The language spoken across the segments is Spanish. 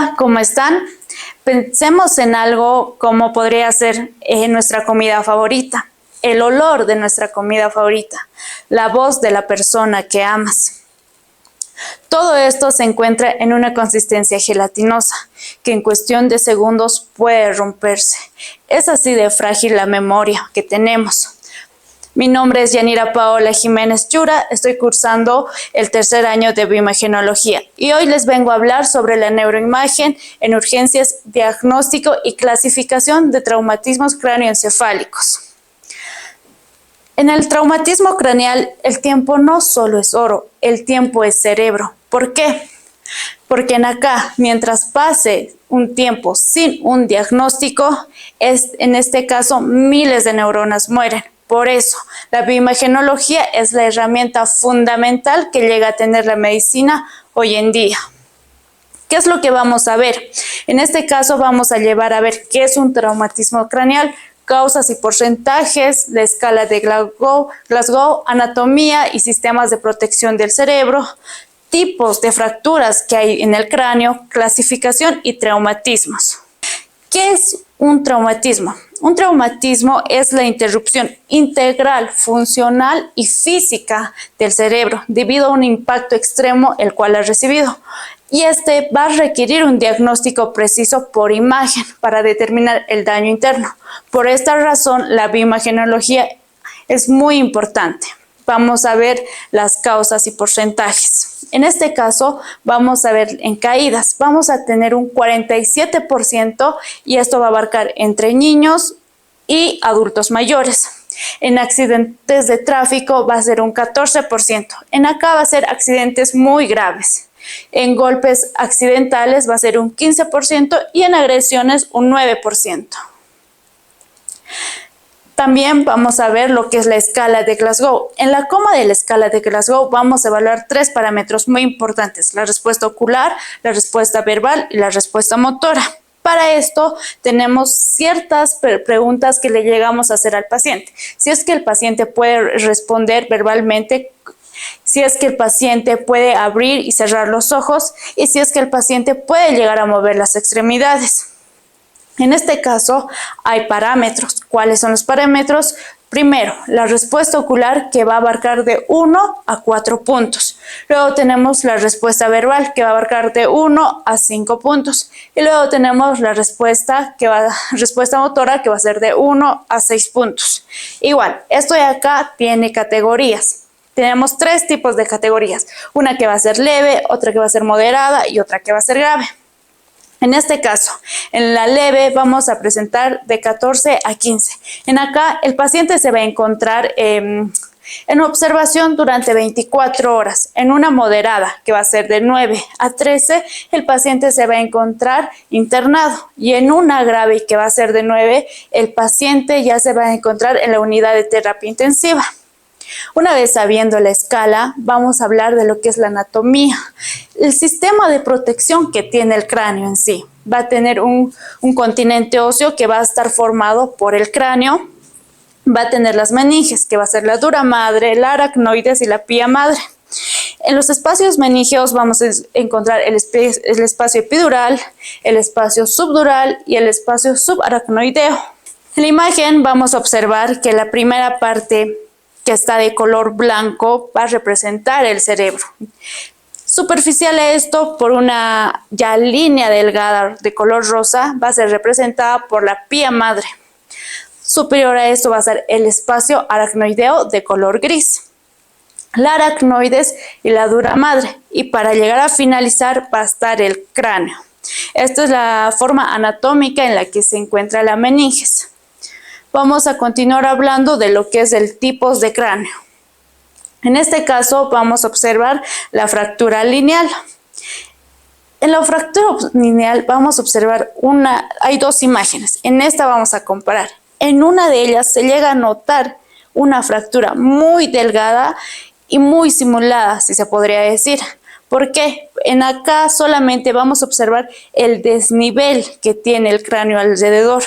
Hola, ¿cómo están? Pensemos en algo como podría ser nuestra comida favorita, el olor de nuestra comida favorita, la voz de la persona que amas. Todo esto se encuentra en una consistencia gelatinosa, que en cuestión de segundos puede romperse. Es así de frágil la memoria que tenemos. Mi nombre es Yanira Paola Jiménez Chura, estoy cursando el tercer año de bioimagenología y hoy les vengo a hablar sobre la neuroimagen en urgencias, diagnóstico y clasificación de traumatismos cráneoencefálicos. En el traumatismo craneal, el tiempo no solo es oro, el tiempo es cerebro. ¿Por qué? Porque mientras pase un tiempo sin un diagnóstico, en este caso miles de neuronas mueren. Por eso, la bioimagenología es la herramienta fundamental que llega a tener la medicina hoy en día. ¿Qué es lo que vamos a ver? En este caso vamos a llevar a ver qué es un traumatismo craneal, causas y porcentajes, la escala de Glasgow, anatomía y sistemas de protección del cerebro, tipos de fracturas que hay en el cráneo, clasificación y traumatismos. ¿Qué es un traumatismo? Un traumatismo es la interrupción integral, funcional y física del cerebro debido a un impacto extremo el cual ha recibido. Y este va a requerir un diagnóstico preciso por imagen para determinar el daño interno. Por esta razón, la bioimagenología es muy importante. Vamos a ver las causas y porcentajes. En este caso, vamos a ver en caídas. Vamos a tener un 47% y esto va a abarcar entre niños y adultos mayores. En accidentes de tráfico va a ser un 14%. Va a ser accidentes muy graves. En golpes accidentales va a ser un 15% y en agresiones un 9%. También vamos a ver lo que es la escala de Glasgow. En la coma de la escala de Glasgow vamos a evaluar 3 parámetros muy importantes: la respuesta ocular, la respuesta verbal y la respuesta motora. Para esto tenemos ciertas preguntas que le llegamos a hacer al paciente. Si es que el paciente puede responder verbalmente, si es que el paciente puede abrir y cerrar los ojos y si es que el paciente puede llegar a mover las extremidades. En este caso hay parámetros. ¿Cuáles son los parámetros? Primero, la respuesta ocular, que va a abarcar de 1 a 4 puntos. Luego tenemos la respuesta verbal, que va a abarcar de 1 a 5 puntos. Y luego tenemos la respuesta motora, que va a ser de 1 a 6 puntos. Igual, esto de acá tiene categorías. Tenemos 3 tipos de categorías. Una que va a ser leve, otra que va a ser moderada y otra que va a ser grave. En este caso, en la leve vamos a presentar de 14 a 15. El paciente se va a encontrar en observación durante 24 horas. En una moderada, que va a ser de 9 a 13, el paciente se va a encontrar internado. Y en una grave, que va a ser de 9, el paciente ya se va a encontrar en la unidad de terapia intensiva. Una vez sabiendo la escala, vamos a hablar de lo que es la anatomía. El sistema de protección que tiene el cráneo en sí. Va a tener un continente óseo que va a estar formado por el cráneo. Va a tener las meninges, que va a ser la dura madre, la aracnoides y la pía madre. En los espacios meningeos vamos a encontrar el espacio epidural, el espacio subdural y el espacio subaracnoideo. En la imagen vamos a observar que la primera parte, que está de color blanco, va a representar el cerebro. Superficial a esto, por una línea delgada de color rosa, va a ser representada por la pía madre. Superior a esto va a ser el espacio aracnoideo de color gris, la aracnoides y la dura madre. Y para llegar a finalizar va a estar el cráneo. Esta es la forma anatómica en la que se encuentra la meninges. Vamos a continuar hablando de lo que es el tipos de cráneo. En este caso vamos a observar la fractura lineal. En la fractura lineal vamos a observar hay 2 imágenes. En esta vamos a comparar. En una de ellas se llega a notar una fractura muy delgada y muy simulada, si se podría decir. ¿Por qué? Acá solamente vamos a observar el desnivel que tiene el cráneo alrededor,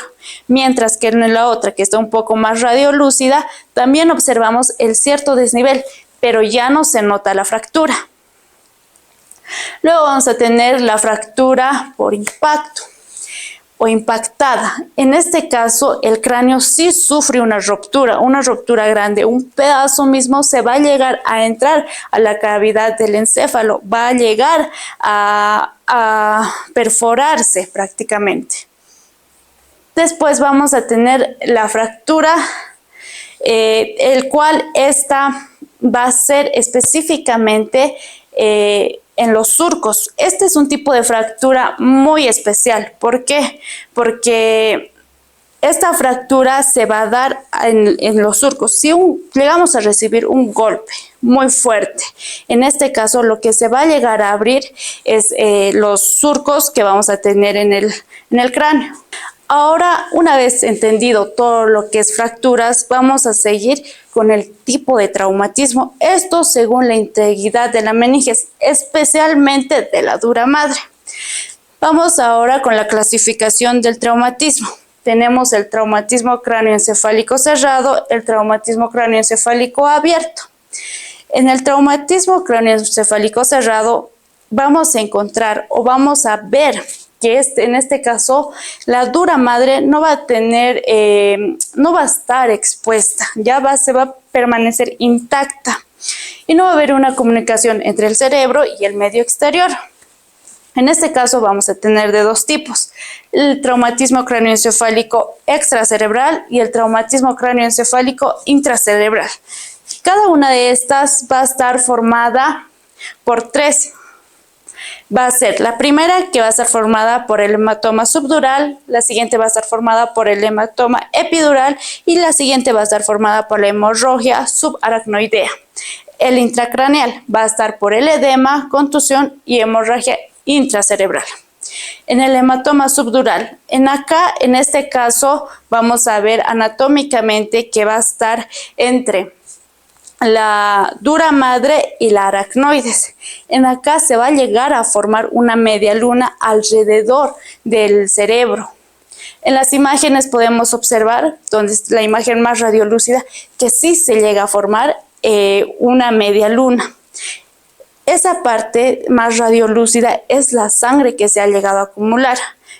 mientras que en la otra, que está un poco más radiolúcida, también observamos el cierto desnivel, pero ya no se nota la fractura. Luego vamos a tener la fractura por impacto o impactada. En este caso, el cráneo sí sufre una ruptura grande. Un pedazo mismo se va a llegar a entrar a la cavidad del encéfalo, va a llegar a perforarse prácticamente. Después vamos a tener la fractura, el cual esta va a ser específicamente en los surcos. Este es un tipo de fractura muy especial. ¿Por qué? Porque esta fractura se va a dar en los surcos. Si llegamos a recibir un golpe muy fuerte, en este caso lo que se va a llegar a abrir es los surcos que vamos a tener en el cráneo. Ahora, una vez entendido todo lo que es fracturas, vamos a seguir con el tipo de traumatismo. Esto según la integridad de la meninges, especialmente de la dura madre. Vamos ahora con la clasificación del traumatismo. Tenemos el traumatismo cráneoencefálico cerrado, el traumatismo cráneoencefálico abierto. En el traumatismo cráneoencefálico cerrado vamos a encontrar o vamos a ver que en este caso la dura madre no va a tener, no va a estar expuesta, se va a permanecer intacta y no va a haber una comunicación entre el cerebro y el medio exterior. En este caso vamos a tener de dos tipos, el traumatismo cráneoencefálico extracerebral y el traumatismo cráneoencefálico intracerebral. Cada una de estas va a estar formada por tres. Va a ser la primera, que va a estar formada por el hematoma subdural, la siguiente va a estar formada por el hematoma epidural y la siguiente va a estar formada por la hemorragia subaracnoidea. El intracraneal va a estar por el edema, contusión y hemorragia intracerebral. En el hematoma subdural, en este caso vamos a ver anatómicamente que va a estar entre la dura madre y la aracnoides. Acá se va a llegar a formar una media luna alrededor del cerebro. En las imágenes podemos observar, donde es la imagen más radiolúcida, que sí se llega a formar una media luna. Esa parte más radiolúcida es la sangre que se ha llegado a acumular.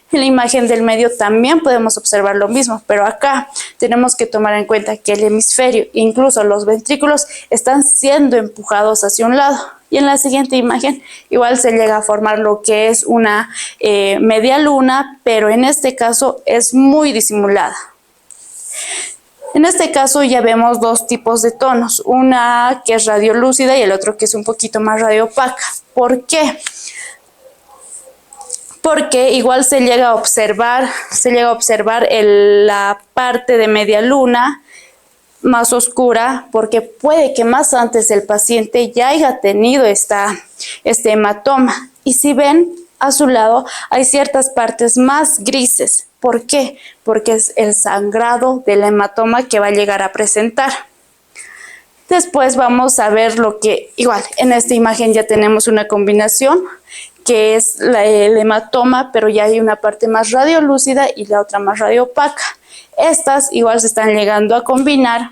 En la imagen del medio también podemos observar lo mismo, pero acá tenemos que tomar en cuenta que el hemisferio, incluso los ventrículos, están siendo empujados hacia un lado. Y en la siguiente imagen igual se llega a formar lo que es una media luna, pero en este caso es muy disimulada. En este caso ya vemos dos tipos de tonos, una que es radiolúcida y el otro que es un poquito más radiopaca. ¿Por qué? Porque igual se llega a observar la parte de media luna más oscura, porque puede que más antes el paciente ya haya tenido este hematoma. Y si ven, a su lado hay ciertas partes más grises. ¿Por qué? Porque es el sangrado del hematoma que va a llegar a presentar. Después vamos a ver lo que, igual, en esta imagen ya tenemos una combinación, que es el hematoma, pero ya hay una parte más radiolúcida y la otra más radiopaca. Estas igual se están llegando a combinar.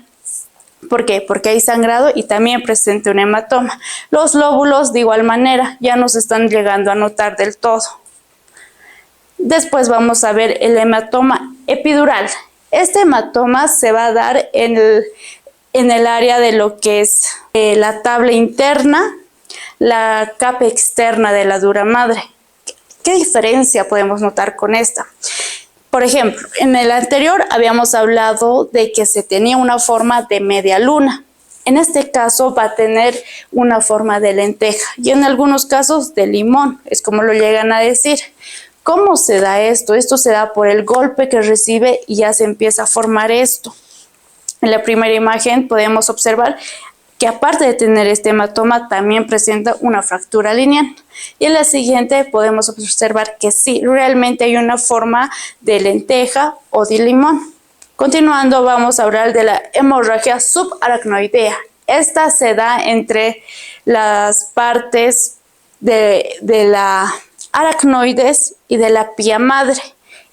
¿Por qué? Porque hay sangrado y también presente un hematoma. Los lóbulos de igual manera ya no se están llegando a notar del todo. Después vamos a ver el hematoma epidural. Este hematoma se va a dar en el área de lo que es la tabla interna, la capa externa de la dura madre. ¿Qué diferencia podemos notar con esta? Por ejemplo, en el anterior habíamos hablado de que se tenía una forma de media luna. En este caso va a tener una forma de lenteja y en algunos casos de limón, es como lo llegan a decir. ¿Cómo se da esto? Esto se da por el golpe que recibe y ya se empieza a formar esto. En la primera imagen podemos observar que aparte de tener este hematoma también presenta una fractura lineal. Y en la siguiente podemos observar que sí, realmente hay una forma de lenteja o de limón. Continuando vamos a hablar de la hemorragia subaracnoidea. Esta se da entre las partes de la aracnoides y de la pía madre.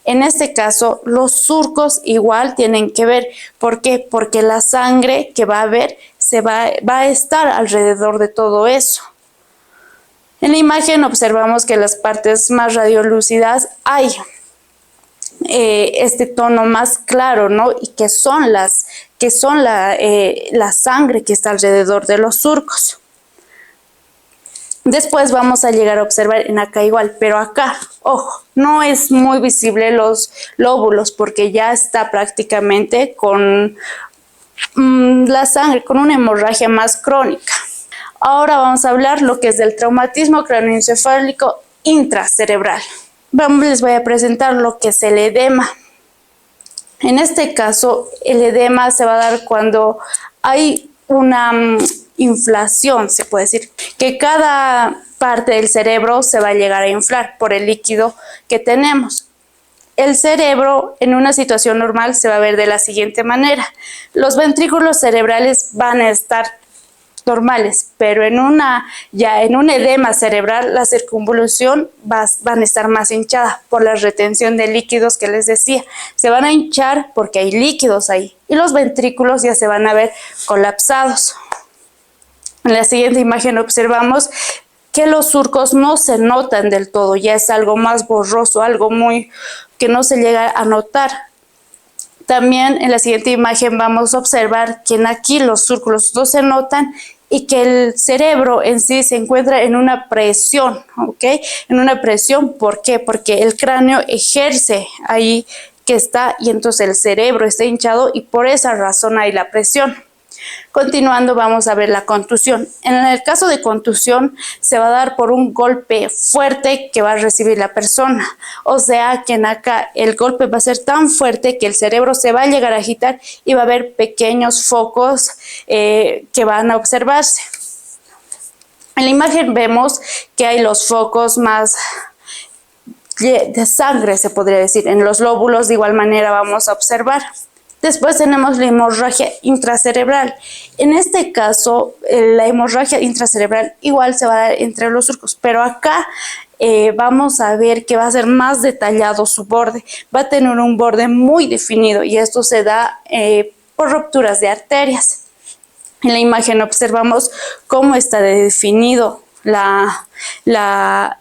En este caso, los surcos igual tienen que ver. ¿Por qué? Porque la sangre que va a haber va a estar alrededor de todo eso. En la imagen observamos que en las partes más radiolúcidas hay este tono más claro, ¿no? Y que son la sangre que está alrededor de los surcos. Después vamos a llegar a observar en acá igual, pero acá, ojo, no es muy visible los lóbulos porque ya está prácticamente con la sangre, con una hemorragia más crónica. Ahora vamos a hablar lo que es del traumatismo cráneoencefálico intracerebral. Les voy a presentar lo que es el edema. En este caso, el edema se va a dar cuando hay una inflación, se puede decir, que cada parte del cerebro se va a llegar a inflar por el líquido que tenemos. El cerebro en una situación normal se va a ver de la siguiente manera. Los ventrículos cerebrales van a estar normales, pero en un edema cerebral la circunvolución van a estar más hinchadas por la retención de líquidos que les decía. Se van a hinchar porque hay líquidos ahí y los ventrículos ya se van a ver colapsados. En la siguiente imagen observamos que los surcos no se notan del todo, ya es algo más borroso, algo muy que no se llega a notar. También en la siguiente imagen vamos a observar que aquí los surcos no se notan y que el cerebro en sí se encuentra en una presión, ¿ok? En una presión, ¿por qué? Porque el cráneo ejerce ahí que está y entonces el cerebro está hinchado y por esa razón hay la presión. Continuando vamos a ver la contusión. En el caso de contusión se va a dar por un golpe fuerte que va a recibir la persona. O sea que en acá el golpe va a ser tan fuerte que el cerebro se va a llegar a agitar y va a haber pequeños focos que van a observarse. En la imagen vemos que hay los focos más de sangre, se podría decir. En los lóbulos de igual manera vamos a observar. Después tenemos la hemorragia intracerebral. En este caso, la hemorragia intracerebral igual se va a dar entre los surcos, pero acá vamos a ver que va a ser más detallado su borde. Va a tener un borde muy definido y esto se da por rupturas de arterias. En la imagen observamos cómo está definido la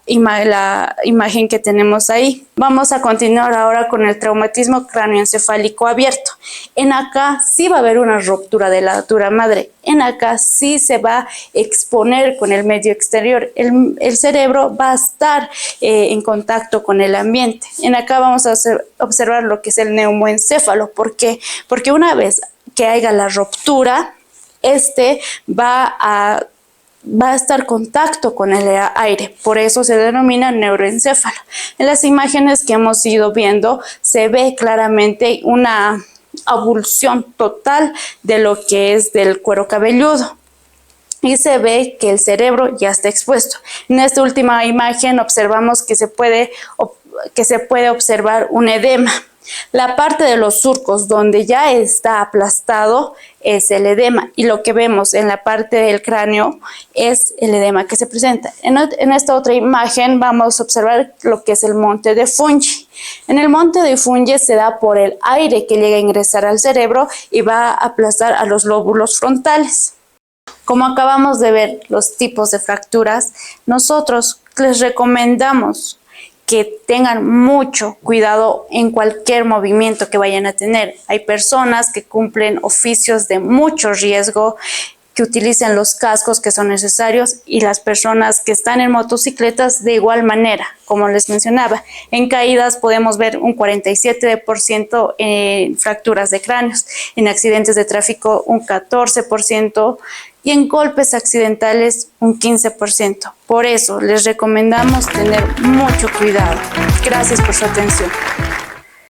imagen que tenemos ahí. Vamos a continuar ahora con el traumatismo cráneoencefálico abierto. En acá sí va a haber una ruptura de la dura madre. En acá sí se va a exponer con el medio exterior. El cerebro va a estar en contacto con el ambiente. En acá vamos a observar lo que es el neumoencéfalo. ¿Por qué? Porque una vez que haya la ruptura, va a estar en contacto con el aire, por eso se denomina neuroencéfalo. En las imágenes que hemos ido viendo se ve claramente una avulsión total de lo que es del cuero cabelludo y se ve que el cerebro ya está expuesto. En esta última imagen observamos que se puede observar un edema. La parte de los surcos donde ya está aplastado es el edema y lo que vemos en la parte del cráneo es el edema que se presenta. En esta otra imagen vamos a observar lo que es el monte de Fungi. En el monte de Fungi se da por el aire que llega a ingresar al cerebro y va a aplastar a los lóbulos frontales. Como acabamos de ver los tipos de fracturas, nosotros les recomendamos que tengan mucho cuidado en cualquier movimiento que vayan a tener. Hay personas que cumplen oficios de mucho riesgo, que utilicen los cascos que son necesarios y las personas que están en motocicletas de igual manera, como les mencionaba. En caídas podemos ver un 47% en fracturas de cráneos, en accidentes de tráfico un 14% y en golpes accidentales un 15%. Por eso les recomendamos tener mucho cuidado. Gracias por su atención.